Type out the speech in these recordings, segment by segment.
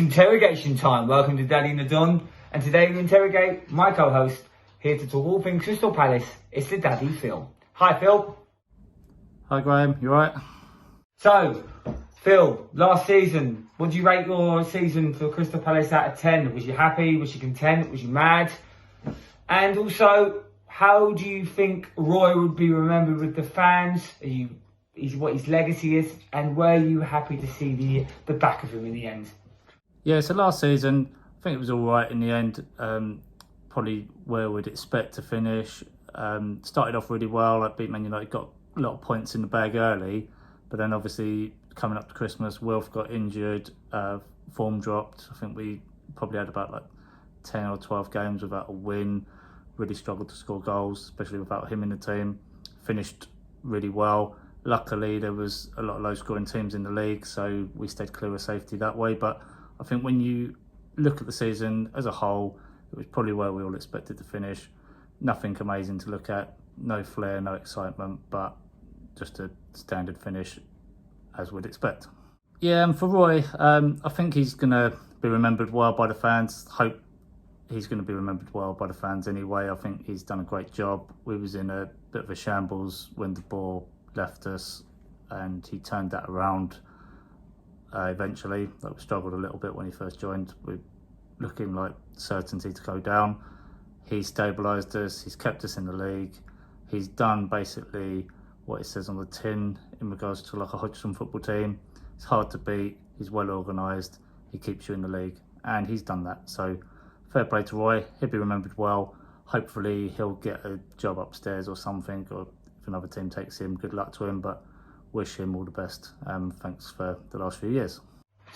interrogation time. Welcome to Daddy and the Don. And today we interrogate my co-host, here to talk all things Crystal Palace. It's the Daddy Phil. Hi Phil. Hi Graham, you alright? So, Phil, last season, what do you rate your season for Crystal Palace out of 10? Was you happy? Was you content? Was you mad? And also, how do you think Roy would be remembered with the fans? What his legacy is, and were you happy to see the back of him in the end? Yeah, so last season, I think it was alright in the end. Probably where we'd expect to finish. Started off really well, like beat Man United, got a lot of points in the bag early, but then obviously coming up to Christmas, Wilf got injured, form dropped. I think we probably had about like 10 or 12 games without a win, really struggled to score goals, especially without him in the team. Finished really well. Luckily, there was a lot of low-scoring teams in the league, so we stayed clear of safety that way. But I think when you look at the season as a whole, it was probably where we all expected to finish. Nothing amazing to look at, no flair, no excitement, but just a standard finish as we'd expect. Yeah, and for Roy, I think he's going to be remembered well by the fans. Hope he's going to be remembered well by the fans anyway. I think he's done a great job. We was in a bit of a shambles when the ball left us, and he turned that around eventually. Like, we struggled a little bit when he first joined. We're looking like certainty to go down. He stabilised us, he's kept us in the league. He's done basically what it says on the tin in regards to like a Hodgson football team. It's hard to beat, he's well organised, he keeps you in the league, and he's done that. So fair play to Roy, he'll be remembered well. Hopefully he'll get a job upstairs or something, or if another team takes him, good luck to him, but wish him all the best. Thanks for the last few years.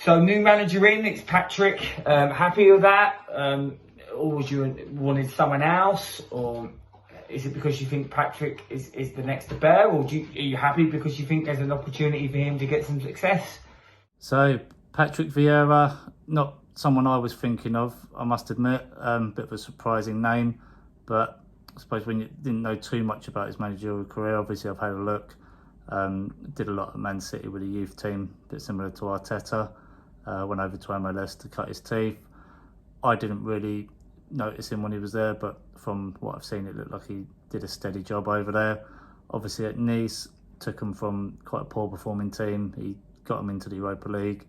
So, new manager in, it's Patrick. Happy with that? Or would you wanted someone else? Or is it because you think Patrick is the next to bear? Or are you happy because you think there's an opportunity for him to get some success? So, Patrick Vieira, not someone I was thinking of, I must admit. Bit of a surprising name, but I suppose when you didn't know too much about his managerial career, obviously I've had a look. Did a lot at Man City with a youth team, a bit similar to Arteta. Went over to MLS to cut his teeth. I didn't really notice him when he was there, but from what I've seen, it looked like he did a steady job over there. Obviously at Nice, took him from quite a poor performing team. He got him into the Europa League.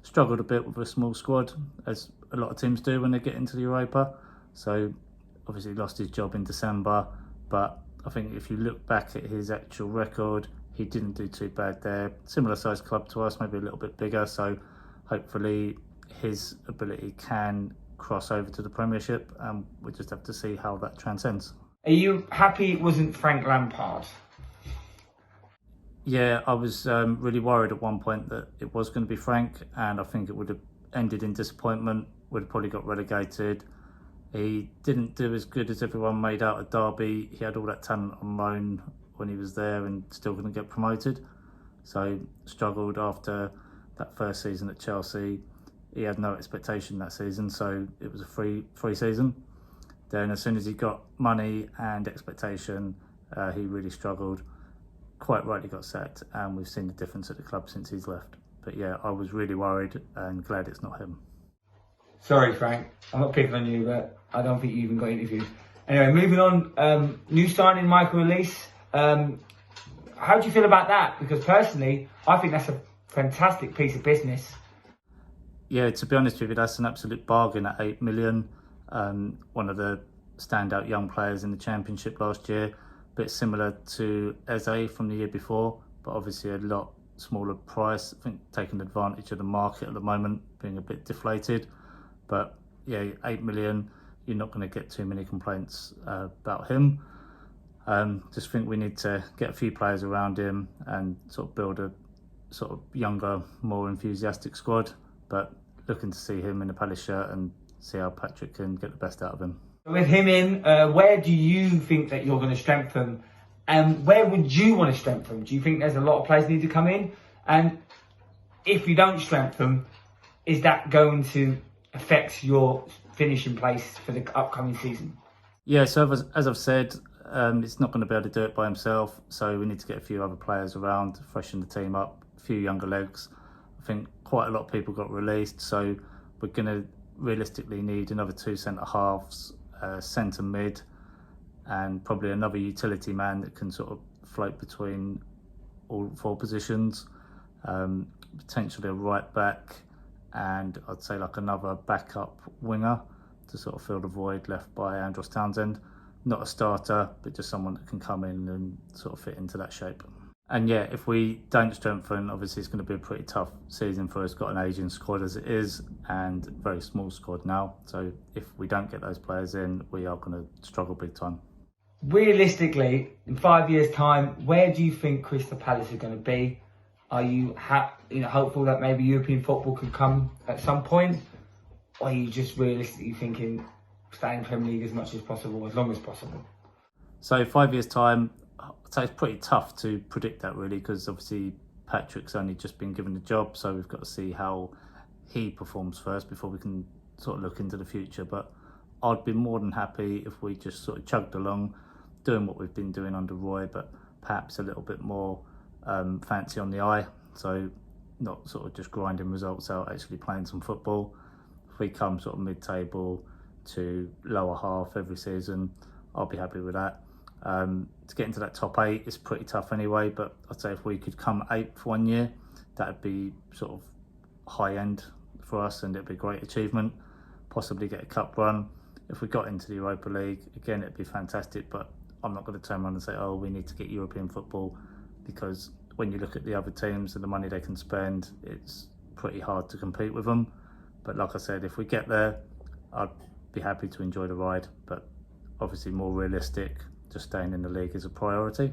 Struggled a bit with a small squad, as a lot of teams do when they get into the Europa. So obviously lost his job in December, but I think if you look back at his actual record, he didn't do too bad there. Similar sized club to us, maybe a little bit bigger, so hopefully his ability can cross over to the Premiership, and we'll just have to see how that transcends. Are you happy it wasn't Frank Lampard? Yeah, I was really worried at one point that it was going to be Frank, and I think it would have ended in disappointment. Would have probably got relegated. He didn't do as good as everyone made out at Derby. He had all that talent on loan when he was there and still going to get promoted. So struggled after that first season at Chelsea. He had no expectation that season, so it was a free season. Then as soon as he got money and expectation, he really struggled. Quite rightly got sacked, and we've seen the difference at the club since he's left. But yeah, I was really worried and glad it's not him. Sorry, Frank. I'm not picking on you, but I don't think you even got interviewed. Anyway, moving on. New signing, Michael Elise. How do you feel about that? Because personally, I think that's a fantastic piece of business. Yeah, to be honest with you, that's an absolute bargain at 8 million. One of the standout young players in the Championship last year. A bit similar to Eze from the year before, but obviously a lot smaller price. I think taking advantage of the market at the moment, being a bit deflated. But yeah, 8 million, you're not going to get too many complaints about him. Just think we need to get a few players around him and sort of build a sort of younger, more enthusiastic squad. But looking to see him in a Palace shirt and see how Patrick can get the best out of him. With him in, where do you think that you're going to strengthen? And where would you want to strengthen? Do you think there's a lot of players need to come in? And if you don't strengthen, is that going to affect your finishing place for the upcoming season? Yeah, so as I've said, it's not going to be able to do it by himself. So we need to get a few other players around, freshen the team up, a few younger legs. I think quite a lot of people got released, so we're going to realistically need another 2 centre halves, centre mid, and probably another utility man that can sort of float between all 4 positions. Potentially a right back, and I'd say like another backup winger to sort of fill the void left by Andros Townsend. Not a starter, but just someone that can come in and sort of fit into that shape. And yeah, if we don't strengthen, obviously it's going to be a pretty tough season for us. Got an ageing squad as it is, and a very small squad now. So if we don't get those players in, we are going to struggle big time. Realistically, in 5 years' time, where do you think Crystal Palace is going to be? Are you hopeful that maybe European football can come at some point? Or are you just realistically thinking stay in Premier League as much as possible, as long as possible? So 5 years' time, I'd say it's pretty tough to predict that really, because obviously Patrick's only just been given the job, so we've got to see how he performs first before we can sort of look into the future. But I'd be more than happy if we just sort of chugged along, doing what we've been doing under Roy, but perhaps a little bit more fancy on the eye. So not sort of just grinding results out, actually playing some football. If we come sort of mid-table to lower half every season, I'll be happy with that. To get into that top 8 is pretty tough anyway, but I'd say if we could come 8th one year, that'd be sort of high end for us, and it'd be a great achievement. Possibly get a cup run. If we got into the Europa League, again, it'd be fantastic, but I'm not going to turn around and say, oh, we need to get European football, because when you look at the other teams and the money they can spend, it's pretty hard to compete with them. But like I said, if we get there, I'd be happy to enjoy the ride, but obviously more realistic, just staying in the league is a priority.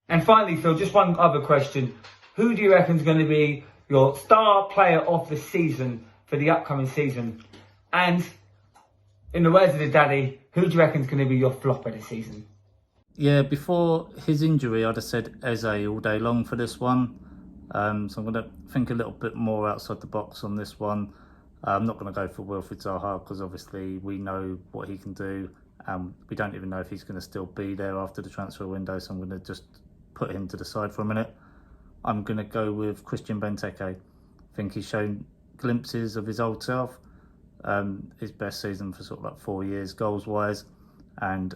And finally, Phil, just one other question. Who do you reckon is going to be your star player of the season for the upcoming season? And in the words of the daddy, who do you reckon is going to be your flop of the season? Yeah, before his injury, I'd have said Eze all day long for this one. So I'm going to think a little bit more outside the box on this one. I'm not going to go for Wilfried Zaha, because obviously we know what he can do. We don't even know if he's going to still be there after the transfer window, so I'm going to just put him to the side for a minute. I'm going to go with Christian Benteke. I think he's shown glimpses of his old self. His best season for sort of like 4 years goals-wise, and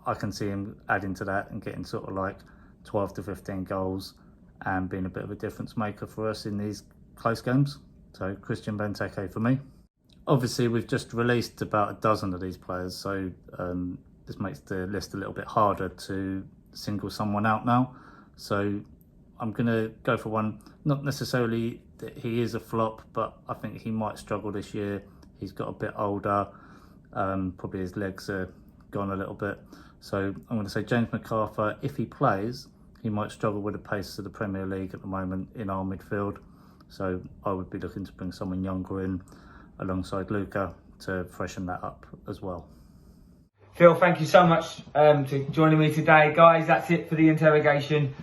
I can see him adding to that and getting sort of like 12 to 15 goals and being a bit of a difference maker for us in these close games. So Christian Benteke for me. Obviously, we've just released about a dozen of these players, so this makes the list a little bit harder to single someone out now. So I'm going to go for one, not necessarily that he is a flop, but I think he might struggle this year. He's got a bit older, probably his legs are gone a little bit. So I'm going to say James McArthur. If he plays, he might struggle with the pace of the Premier League at the moment in our midfield. So I would be looking to bring someone younger in alongside Luca to freshen that up as well. Phil, thank you so much for joining me today. Guys, that's it for the interrogation.